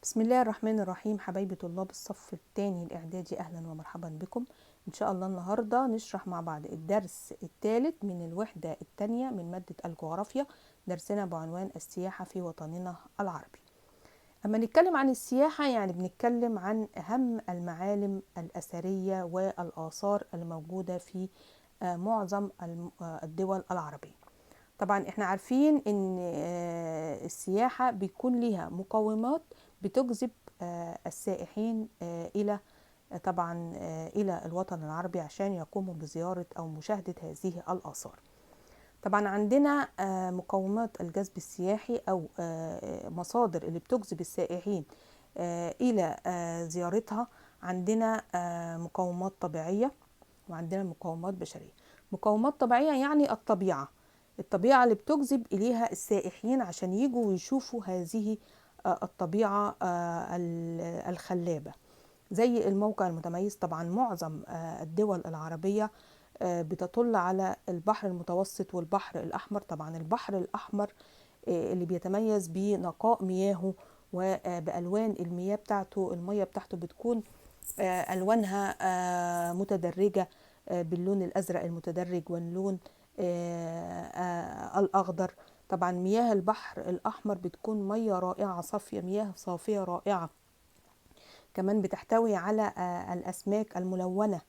بسم الله الرحمن الرحيم. حبايبي طلاب الصف الثاني الإعدادي، أهلا ومرحبا بكم. إن شاء الله النهاردة نشرح مع بعض الدرس الثالث من الوحدة الثانية من مادة الجغرافيا، درسنا بعنوان السياحة في وطننا العربي. أما نتكلم عن السياحة يعني بنتكلم عن أهم المعالم الأثرية والآثار الموجودة في معظم الدول العربية. طبعا احنا عارفين ان السياحة بيكون لها مقومات بتجذب السائحين الى طبعا الى الوطن العربي عشان يقوموا بزيارة او مشاهدة هذه الآثار. طبعا عندنا مقومات الجذب السياحي او مصادر اللي بتجذب السائحين الى زيارتها. عندنا مقومات طبيعية وعندنا مقومات بشرية. مقومات طبيعية يعني الطبيعة اللي بتجذب إليها السائحين عشان يجوا ويشوفوا هذه الطبيعة الخلابة، زي الموقع المتميز. طبعا معظم الدول العربية بتطل على البحر المتوسط والبحر الأحمر. طبعا البحر الأحمر اللي بيتميز بنقاء مياهه وبألوان المياه بتاعته. المياه بتاعته بتكون ألوانها متدرجة باللون الأزرق المتدرج واللون الأخضر. طبعا مياه البحر الأحمر بتكون مياه رائعة صافية، مياه صافية رائعة. كمان بتحتوي على الأسماك الملونة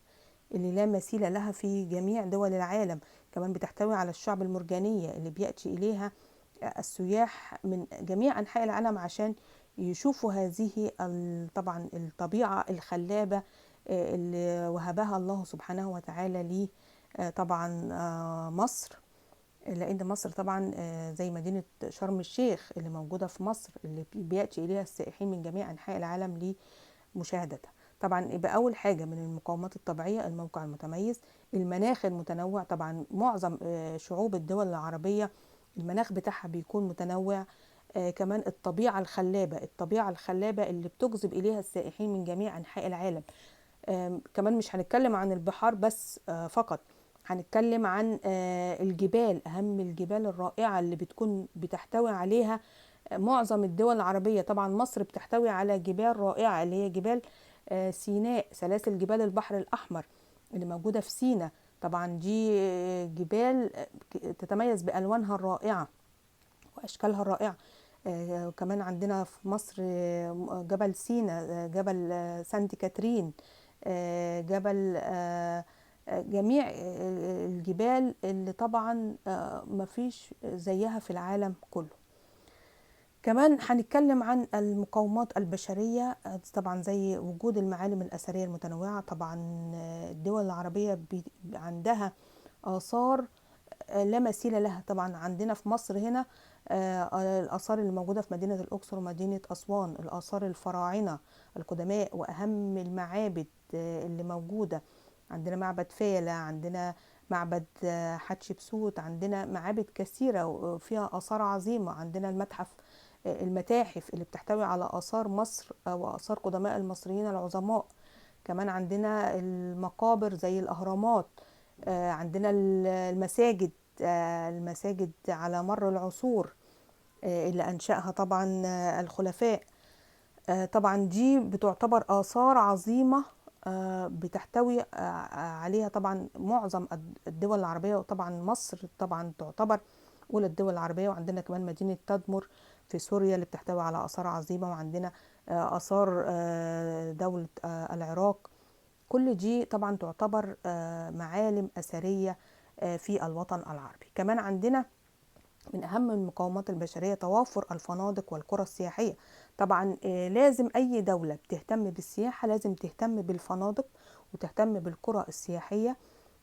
اللي لا مثيل لها في جميع دول العالم. كمان بتحتوي على الشعب المرجانية اللي بيأتي إليها السياح من جميع أنحاء العالم عشان يشوفوا هذه طبعا الطبيعة الخلابة اللي وهبها الله سبحانه وتعالى لي طبعا مصر. لأن مصر طبعا زي مدينة شرم الشيخ اللي موجودة في مصر اللي بيأتي إليها السائحين من جميع أنحاء العالم لمشاهدتها. طبعا يبقى أول حاجة من المقومات الطبيعية الموقع المتميز، المناخ المتنوع. طبعا معظم شعوب الدول العربية المناخ بتاعها بيكون متنوع. كمان الطبيعة الخلابة اللي بتجذب إليها السائحين من جميع أنحاء العالم. كمان مش هنتكلم عن البحار بس فقط، هنتكلم عن الجبال، أهم الجبال الرائعة اللي بتحتوي عليها معظم الدول العربية. طبعا مصر بتحتوي على جبال رائعة اللي هي جبال سيناء، سلاسل جبال البحر الأحمر اللي موجودة في سيناء. طبعا دي جبال تتميز بألوانها الرائعة وأشكالها الرائعة. كمان عندنا في مصر جبل سينا، جبل سانت كاترين، جبل جميع الجبال اللي طبعا مفيش زيها في العالم كله. كمان هنتكلم عن المقومات البشرية، طبعا زي وجود المعالم الأثرية المتنوعة. طبعا الدول العربية عندها آثار لا مثيل لها. طبعا عندنا في مصر هنا الآثار اللي موجودة في مدينة الأقصر ومدينة أسوان، الآثار الفراعنة القدماء وأهم المعابد اللي موجودة. عندنا معبد فيلة، عندنا معبد حتشبسوت، عندنا معابد كثيرة وفيها آثار عظيمة. عندنا المتاحف اللي بتحتوي على آثار مصر وآثار قدماء المصريين العظماء. كمان عندنا المقابر زي الأهرامات. عندنا المساجد، المساجد على مر العصور اللي أنشأها طبعا الخلفاء. طبعا دي بتعتبر آثار عظيمة بتحتوي عليها طبعا معظم الدول العربية. وطبعا مصر طبعا تعتبر أولى الدول العربية. وعندنا كمان مدينة تدمر في سوريا اللي بتحتوي على آثار عظيمة. وعندنا آثار دولة العراق. كل دي طبعا تعتبر معالم أثرية في الوطن العربي. كمان عندنا من أهم المقومات البشرية توافر الفنادق والقرى السياحية. طبعا لازم أي دولة بتهتم بالسياحة لازم تهتم بالفنادق وتهتم بالقرى السياحية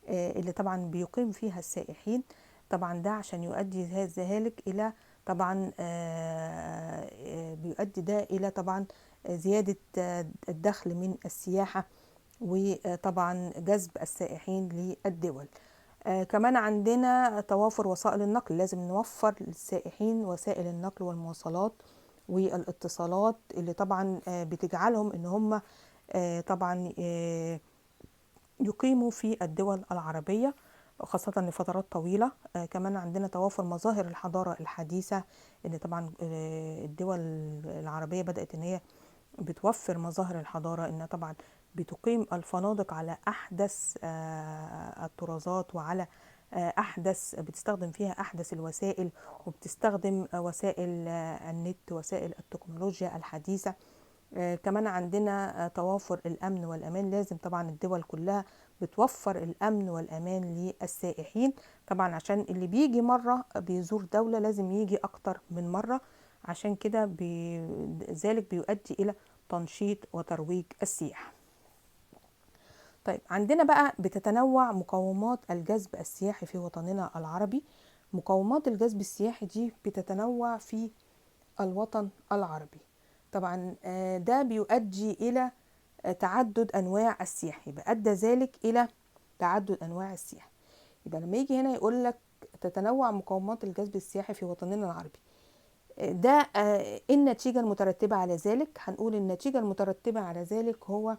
اللي طبعا بيقيم فيها السائحين. طبعا ده عشان يؤدي ذلك إلى طبعا بيؤدي ده إلى طبعا زيادة الدخل من السياحة وطبعا جذب السائحين للدول. كمان عندنا توافر وسائل النقل، لازم نوفر للسائحين وسائل النقل والمواصلات والاتصالات اللي طبعا بتجعلهم ان هم طبعا يقيموا في الدول العربية خاصة لفترات طويلة. كمان عندنا توافر مظاهر الحضارة الحديثة، ان طبعا الدول العربية بدأت ان هي بتوفر مظاهر الحضارة، إنها طبعا بتقيم الفنادق على أحدث الطرازات، وعلى بتستخدم فيها أحدث الوسائل، وبتستخدم وسائل النت، وسائل التكنولوجيا الحديثة. كمان عندنا توافر الأمن والأمان. لازم طبعا الدول كلها بتوفر الأمن والأمان للسائحين، طبعا عشان اللي بيجي مرة بيزور دولة لازم يجي أكتر من مرة، عشان كده ذلك بيؤدي إلى تنشيط وترويج السياحة. طيب عندنا بقى بتتنوع مقومات الجذب السياحي في وطننا العربي. مقومات الجذب السياحي دي بتتنوع في الوطن العربي. طبعا ده بيؤدي إلى تعدد أنواع السياحة، يبقى أدى ذلك إلى تعدد أنواع السياحة. يبقى لما يجي هنا يقول لك تتنوع مقومات الجذب السياحي في وطننا العربي، ده النتيجة المترتبة على ذلك. هنقول النتيجة المترتبة على ذلك هو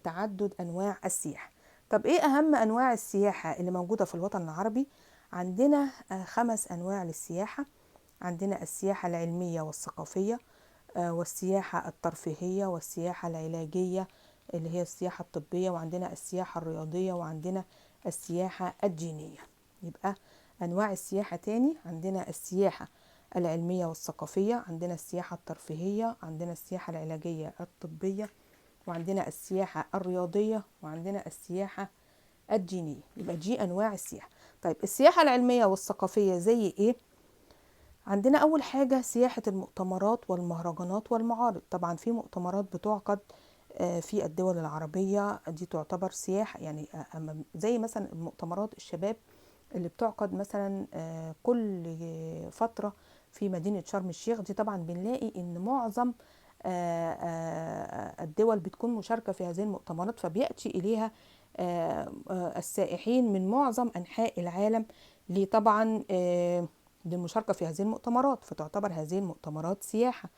تعدد أنواع السياحة. طب إيه أهم أنواع السياحة اللي موجودة في الوطن العربي؟ عندنا 5 أنواع للسياحة. عندنا السياحة العلمية والثقافية، والسياحة الترفيهية، والسياحة العلاجية اللي هي السياحة الطبية، وعندنا السياحة الرياضية، وعندنا السياحة الدينية. يبقى أنواع السياحة تاني: عندنا السياحة العلمية والثقافية، عندنا السياحة الترفيهية، عندنا السياحة العلاجية الطبية، وعندنا السياحة الرياضية، وعندنا السياحة الدينية. يبقى دي أنواع السياحة. طيب السياحة العلمية والثقافية زي إيه؟ عندنا أول حاجة سياحة المؤتمرات والمهرجانات والمعارض. طبعا في مؤتمرات بتعقد في الدول العربية، دي تعتبر سياحة. يعني زي مثلا مؤتمرات الشباب اللي بتعقد مثلا كل فترة في مدينة شرم الشيخ، دي طبعا بنلاقي ان معظم الدول بتكون مشاركة في هذه المؤتمرات، فبيأتي إليها السائحين من معظم أنحاء العالم طبعا للمشاركة في هذه المؤتمرات، فتعتبر هذه المؤتمرات سياحة.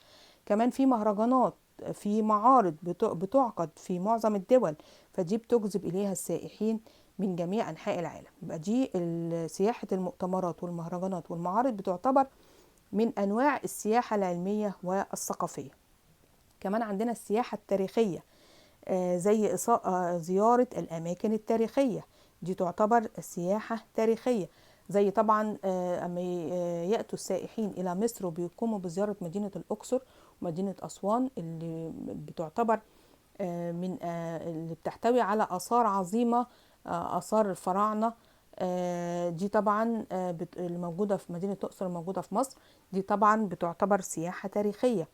كمان في مهرجانات، في معارض بتعقد في معظم الدول، فدي بتجذب إليها السائحين من جميع أنحاء العالم. يبقى دي سياحة المؤتمرات والمهرجانات والمعارض بتعتبر من أنواع السياحة العلمية والثقافية. كمان عندنا السياحة التاريخية، زي زيارة الأماكن التاريخية، دي تعتبر سياحة تاريخية. زي طبعا أما يأتوا السائحين إلى مصر وبيقوموا بزيارة مدينة الأقصر ومدينة أسوان، اللي بتعتبر من اللي بتحتوي على آثار عظيمة، آثار الفراعنة. دي طبعا اللي موجودة في مدينة الأقصر، موجودة في مصر، دي طبعا بتعتبر سياحة تاريخية.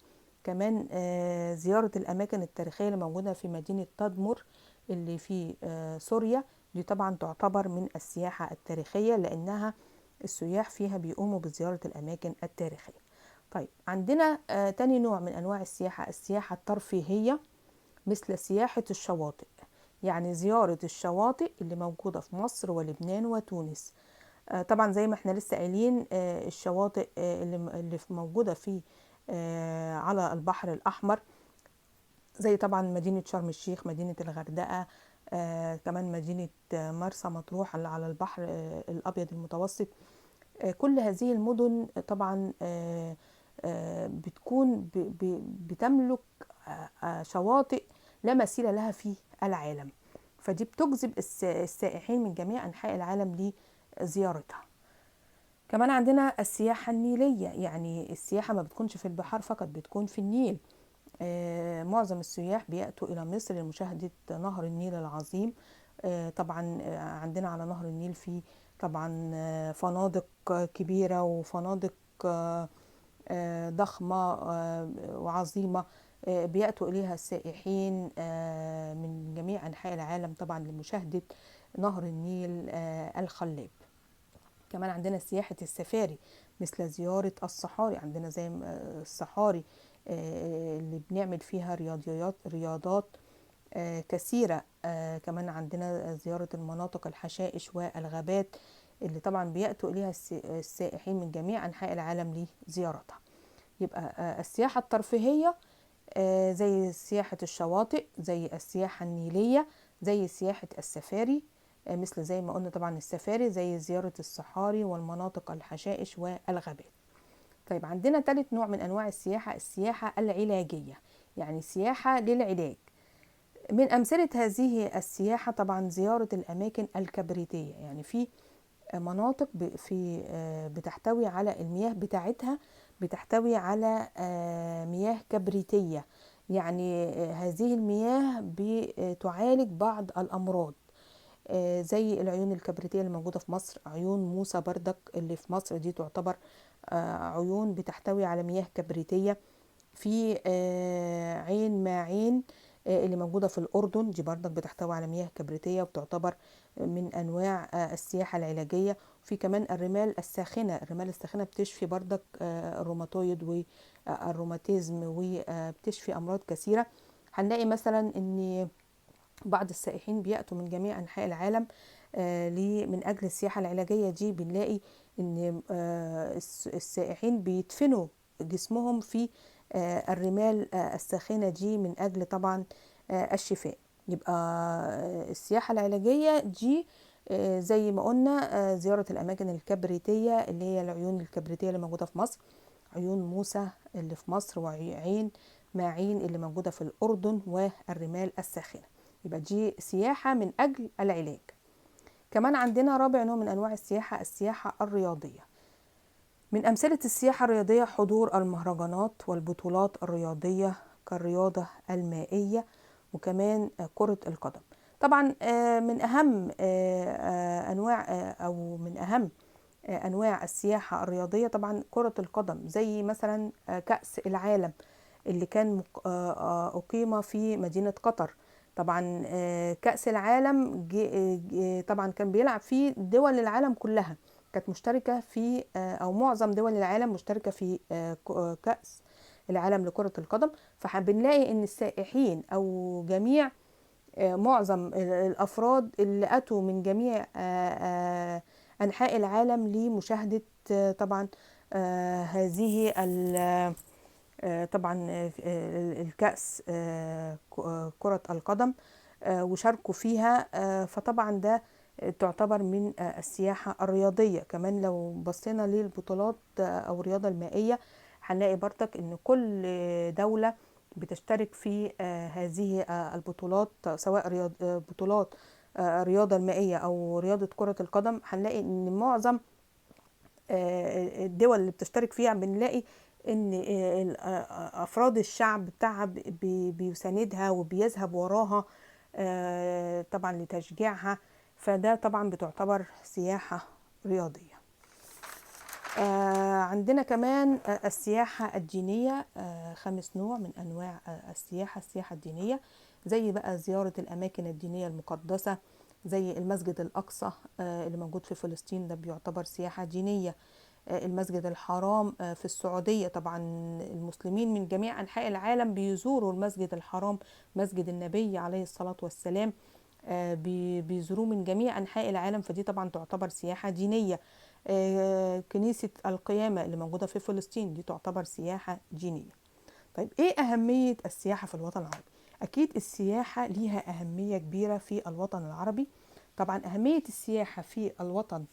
كمان زيارة الأماكن التاريخية اللي موجودة في مدينة تدمر اللي في سوريا، دي طبعا تعتبر من السياحة التاريخية، لأنها السياح فيها بيقوموا بزيارة الأماكن التاريخية. طيب عندنا تاني نوع من أنواع السياحة، السياحة الترفيهية، مثل سياحة الشواطئ، يعني زيارة الشواطئ اللي موجودة في مصر ولبنان وتونس. طبعا زي ما احنا لسه قايلين الشواطئ اللي موجودة في على البحر الأحمر، زي طبعا مدينة شرم الشيخ، مدينة الغردقة، كمان مدينة مرسى مطروح اللي على البحر الأبيض المتوسط. كل هذه المدن طبعا بتكون بتملك شواطئ لا مثيل لها في العالم، فدي بتجذب السائحين من جميع أنحاء العالم لزيارتها. كمان عندنا السياحة النيلية، يعني السياحة ما بتكونش في البحار فقط، بتكون في النيل. معظم السياح بيأتوا إلى مصر لمشاهدة نهر النيل العظيم. طبعا عندنا على نهر النيل في طبعا فنادق كبيرة، وفنادق ضخمة وعظيمة بيأتوا إليها السائحين من جميع أنحاء العالم طبعا لمشاهدة نهر النيل الخلاب. كمان عندنا سياحة السفاري، مثل زيارة الصحاري. عندنا زي الصحاري اللي بنعمل فيها رياضات كثيرة. كمان عندنا زيارة المناطق الحشائش والغابات، اللي طبعا بيأتوا إليها السائحين من جميع أنحاء العالم لزيارتها. يبقى السياحة الترفيهية زي سياحة الشواطئ، زي السياحة النيلية، زي سياحة السفاري، مثل زي ما قلنا طبعا السفاري زي زيارة الصحاري والمناطق الحشائش والغابات. طيب عندنا ثالث نوع من أنواع السياحة، السياحة العلاجية، يعني سياحة للعلاج. من أمثلة هذه السياحة طبعا زيارة الأماكن الكبريتية، يعني في مناطق في بتحتوي على المياه بتاعتها بتحتوي على مياه كبريتية، يعني هذه المياه بتعالج بعض الأمراض، زي العيون الكبريتية اللي موجودة في مصر. عيون موسى بردك اللي في مصر دي تعتبر عيون بتحتوي على مياه كبريتية. في عين ماعين اللي موجودة في الأردن، دي بردك بتحتوي على مياه كبريتية وبتعتبر من أنواع السياحة العلاجية. وفي كمان الرمال الساخنة، الرمال الساخنة بتشفي بردك الروماتويد والروماتيزم، وبتشفي أمراض كثيرة. هنلاقي مثلا أن بعض السائحين بيأتوا من جميع أنحاء العالم من أجل السياحة العلاجية دي. بنلاقي أن السائحين بيدفنوا جسمهم في الرمال الساخنة دي من أجل طبعا الشفاء. يبقى السياحة العلاجية دي زي ما قلنا زيارة الأماكن الكبريتية اللي هي العيون الكبريتية اللي موجودة في مصر، عيون موسى اللي في مصر، وعين ماعين اللي موجودة في الأردن، والرمال الساخنة. يبقى دي سياحة من أجل العلاج. كمان عندنا رابع نوع من أنواع السياحة، السياحة الرياضية. من أمثلة السياحة الرياضية حضور المهرجانات والبطولات الرياضية كالرياضة المائية، وكمان كرة القدم. طبعا من أهم أنواع أو من أهم أنواع السياحة الرياضية طبعا كرة القدم، زي مثلا كأس العالم اللي كان أقيم في مدينة قطر. طبعا كأس العالم طبعا كان بيلعب فيه دول العالم كلها، كانت مشتركة في أو معظم دول العالم مشتركة في كأس العالم لكرة القدم. فبنلاقي أن السائحين أو جميع معظم الأفراد اللي أتوا من جميع أنحاء العالم لمشاهدة طبعا هذه طبعا الكأس كرة القدم وشاركوا فيها. فطبعا ده تعتبر من السياحة الرياضية. كمان لو بصينا للبطولات أو الرياضة المائية هنلاقي برضك ان كل دولة بتشترك في هذه البطولات، سواء بطولات الرياضة المائية أو رياضة كرة القدم. هنلاقي ان معظم الدول اللي بتشترك فيها بنلاقي ان افراد الشعب بتاعها بيساندها وبيذهب وراها طبعا لتشجيعها. فده طبعا بتعتبر سياحة رياضية. عندنا كمان السياحة الدينية، خامس نوع من أنواع السياحة الدينية، زي بقى زيارة الأماكن الدينية المقدسة، زي المسجد الأقصى اللي موجود في فلسطين، ده بيعتبر سياحة دينية. المسجد الحرام في السعودية، طبعا المسلمين من جميع أنحاء العالم بيزوروا المسجد الحرام، مسجد النبي عليه الصلاة والسلام، بيزوروه من جميع أنحاء العالم، فدي طبعا تعتبر سياحة دينية. كنيسة القيامة اللي موجودة في فلسطين دي تعتبر سياحة دينية. طيب ايه أهمية السياحة في الوطن العربي؟ أكيد السياحة ليها أهمية كبيرة في الوطن العربي. طبعا أهمية السياحة في الوطن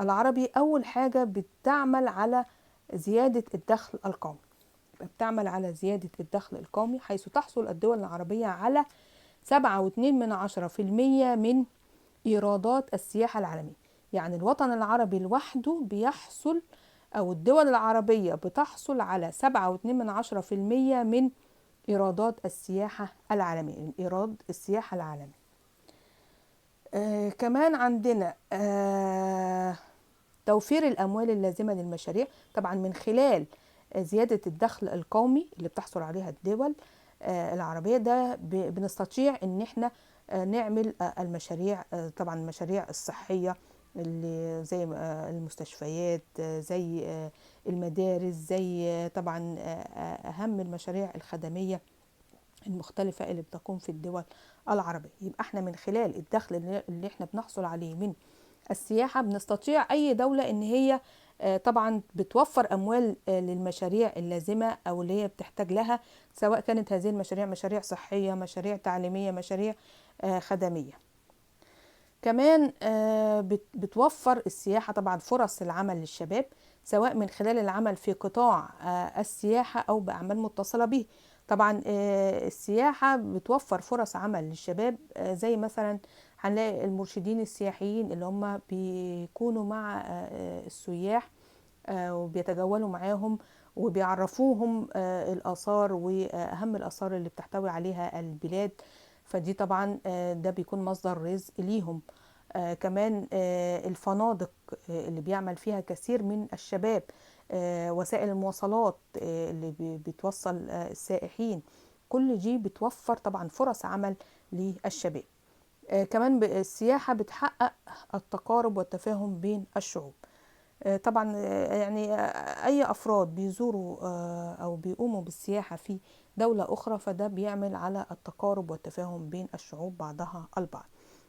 العربي، أول حاجة بتعمل على زيادة الدخل القومي، بتعمل على زيادة الدخل القومي، حيث تحصل الدول العربية على 7.2% من إيرادات السياحة العالمية. يعني الوطن العربي لوحده بيحصل، أو الدول العربية بتحصل على 7.2% من إيرادات السياحة العالمية، إيراد السياحة العالمية. كمان عندنا توفير الأموال اللازمة للمشاريع، طبعا من خلال زيادة الدخل القومي اللي بتحصل عليها الدول العربية، ده بنستطيع ان احنا نعمل المشاريع، طبعا المشاريع الصحية اللي زي المستشفيات، زي المدارس، زي طبعا أهم المشاريع الخدمية المختلفة اللي بتقوم في الدول العربية. يبقى احنا من خلال الدخل اللي احنا بنحصل عليه من السياحة بنستطيع أي دولة إن هي طبعا بتوفر أموال للمشاريع اللازمة أو اللي هي بتحتاج لها، سواء كانت هذه المشاريع مشاريع صحية، مشاريع تعليمية، مشاريع خدمية. كمان بتوفر السياحة طبعا فرص العمل للشباب، سواء من خلال العمل في قطاع السياحة أو بأعمال متصلة به. طبعا السياحة بتوفر فرص عمل للشباب، زي مثلا هنلاقي المرشدين السياحيين اللي هم بيكونوا مع السياح وبيتجولوا معاهم وبيعرفوهم الآثار وأهم الآثار اللي بتحتوي عليها البلاد. فدي طبعا ده بيكون مصدر رزق ليهم. كمان الفنادق اللي بيعمل فيها كثير من الشباب، وسائل المواصلات اللي بتوصل السائحين، كل دي بتوفر طبعا فرص عمل للشباب. كمان السياحة بتحقق التقارب والتفاهم بين الشعوب. طبعا يعني أي أفراد بيزوروا أو بيقوموا بالسياحة في دولة أخرى، فده بيعمل على التقارب والتفاهم بين الشعوب بعضها البعض.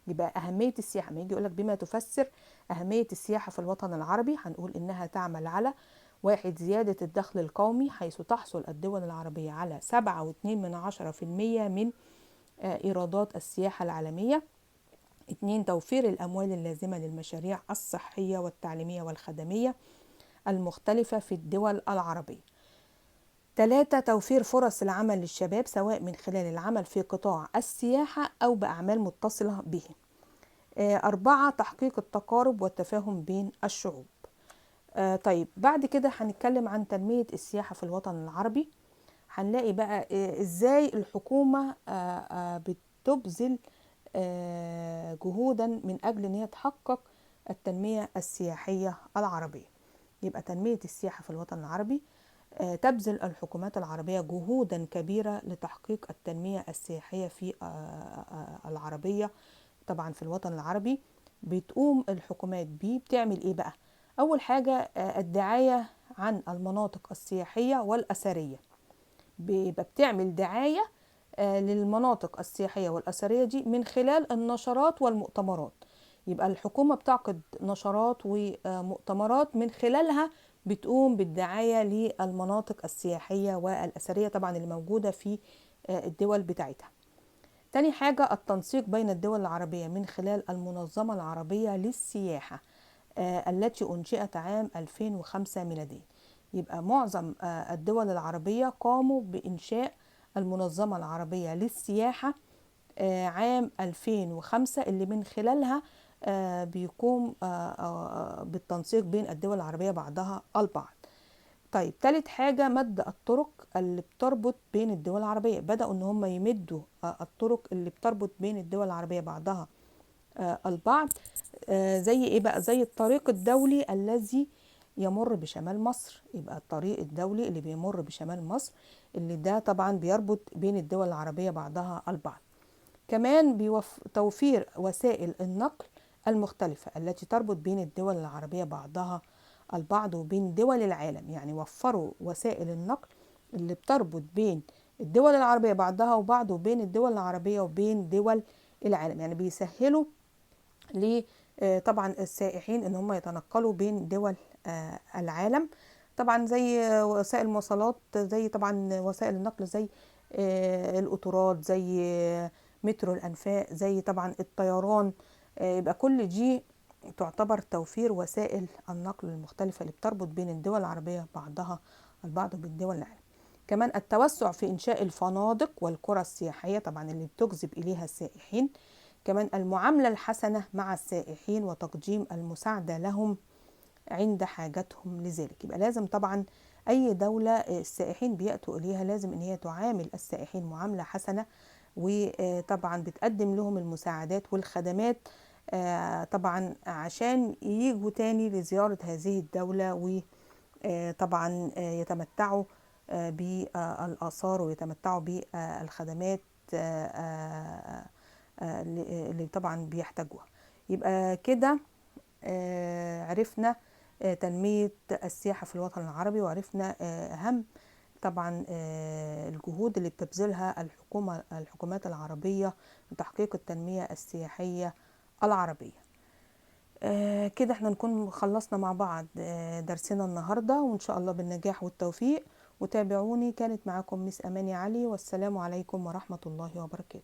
يبقى أهمية السياحة، ما يجي يقولك بما تفسر أهمية السياحة في الوطن العربي، هنقول إنها تعمل على: 1. زيادة الدخل القومي، حيث تحصل الدول العربية على 7.2% من إيرادات السياحة العالمية. 2. توفير الأموال اللازمة للمشاريع الصحية والتعليمية والخدمية المختلفة في الدول العربية. 3. توفير فرص العمل للشباب، سواء من خلال العمل في قطاع السياحة أو بأعمال متصلة به. 4. تحقيق التقارب والتفاهم بين الشعوب. طيب بعد كده هنتكلم عن تنمية السياحة في الوطن العربي. هنلاقي بقى إزاي الحكومة بتبذل جهودا من أجل أن هي تحقق التنمية السياحية العربية. يبقى تنمية السياحة في الوطن العربي، تبذل الحكومات العربية جهودا كبيرة لتحقيق التنمية السياحية في العربية. طبعا في الوطن العربي بتقوم الحكومات بتعمل ايه بقى؟ اول حاجة الدعاية عن المناطق السياحية والأثرية. بيبقى بتعمل دعاية للمناطق السياحية والأثرية دي من خلال النشرات والمؤتمرات. يبقى الحكومة بتعقد نشرات ومؤتمرات من خلالها بتقوم بالدعاية للمناطق السياحية والأثرية طبعا اللي موجودة في الدول بتاعتها. تاني حاجة التنسيق بين الدول العربية من خلال المنظمة العربية للسياحة التي أنشئت عام 2005 ميلاديا. يبقى معظم الدول العربية قاموا بإنشاء المنظمة العربية للسياحة عام 2005، اللي من خلالها بيقوم بالتنسيق بين الدول العربية بعضها البعض. طيب ثالث حاجة مد الطرق اللي بتربط بين الدول العربية. بدأوا ان هم يمدوا الطرق اللي بتربط بين الدول العربية بعضها البعض. زي ايه بقى؟ زي الطريق الدولي الذي يمر بشمال مصر. يبقى الطريق الدولي اللي بيمر بشمال مصر، اللي ده طبعا بيربط بين الدول العربية بعضها البعض. كمان توفير وسائل النقل المختلفة التي تربط بين الدول العربية بعضها البعض وبين دول العالم. يعني وفروا وسائل النقل اللي بتربط بين الدول العربية بعضها وبعض وبين الدول العربية وبين دول العالم. يعني بيسهلوا طبعا السائحين ان هم يتنقلوا بين دول العالم. طبعا زي وسائل المواصلات، زي طبعا وسائل النقل، زي القطارات، زي مترو الأنفاق، زي طبعا الطيران. يبقى كل دي تعتبر توفير وسائل النقل المختلفة اللي بتربط بين الدول العربية بعضها البعض وبين دول العالم. كمان التوسع في إنشاء الفنادق والقرى السياحية طبعا اللي بتجذب إليها السائحين. كمان المعاملة الحسنة مع السائحين وتقديم المساعدة لهم عند حاجتهم لذلك. يبقى لازم طبعا أي دولة السائحين بيأتوا إليها لازم إن هي تعامل السائحين معاملة حسنة، وطبعا بتقدم لهم المساعدات والخدمات طبعا عشان ييجوا تاني لزيارة هذه الدولة، وطبعا يتمتعوا بالآثار ويتمتعوا بالخدمات اللي طبعا بيحتاجوها. يبقى كده عرفنا تنمية السياحة في الوطن العربي، وعرفنا أهم طبعا الجهود اللي بتبذلها الحكومات العربية لتحقيق التنمية السياحية العربية. كده احنا نكون خلصنا مع بعض درسنا النهاردة، وإن شاء الله بالنجاح والتوفيق. وتابعوني، كانت معاكم مس أماني علي، والسلام عليكم ورحمة الله وبركاته.